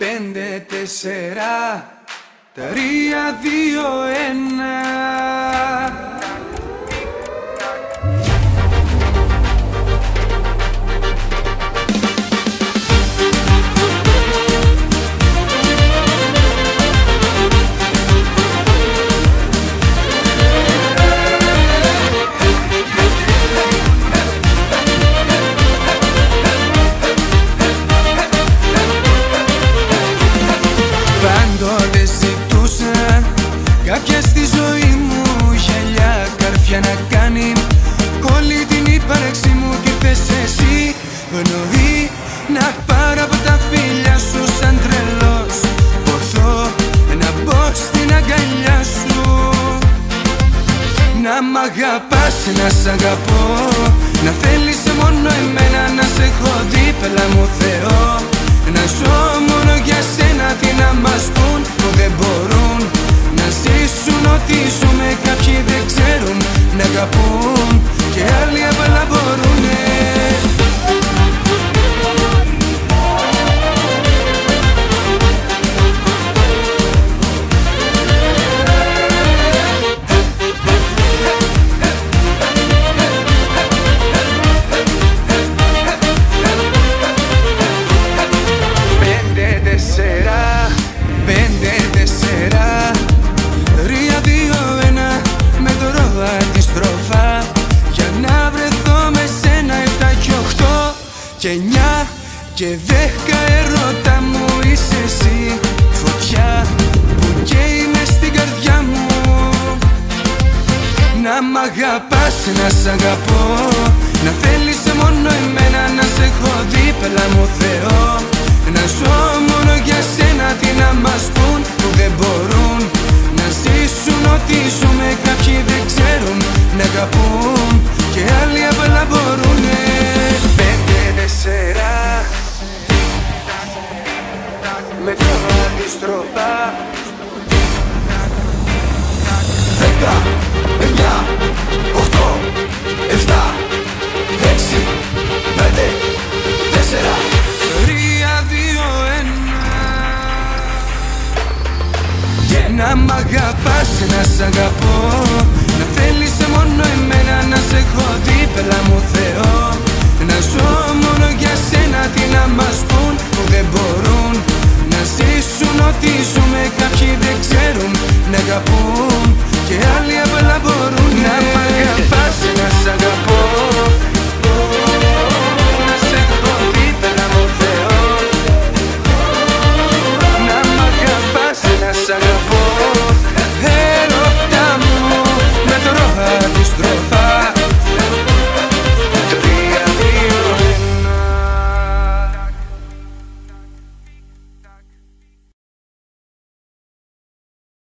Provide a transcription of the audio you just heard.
5, 4, 3, 2, 1. Πάντοτε ζητούσα κάποια στη ζωή μου γυαλιά, καρφιά να κάνει όλη την ύπαρξη μου κι ήρθες εσύ πνοή να πάρω από τα φίλια σου σαν τρελός ποθώ να μπω στην αγκαλιά σου. Να μ' αγαπάς, να σ' αγαπώ, να θέλεις μόνο εμένα, να σε έχω δίπλα μου Θεό, να ζω μόνο για σένα, τι να μας πουν που δεν μπορούν να ζήσουν ό,τι ζούμε. Κάποιοι δεν ξέρουν να αγαπούν και άλλοι απλά μπορούνε. Και 9 και 10 ερώτα μου είσαι εσύ, φωτιά που καίει μες στην καρδιά μου. Να μ' αγαπάς, να σ' αγαπώ, να θέλεις μόνο εμένα, να σε έχω δίπλα μου Θεό, να ζω μόνο για σένα, τι να μας πουν που δεν μπορούν να ζήσουν ό,τι ζούμε. Κάποιοι δεν ξέρουν να αγαπούν και άλλοι απλά μπορούνε. 4 μετράω αντιστροφά. 10, 9, 8, 7, 6, 5, 4, 3, 2, 1. Να μ' αγαπάς, να σ' αγαπώ, να θέλεις μόνο εμένα, να σε έχω δίπλα μου Θεό, να ζω μόνο για σένα, τι να μας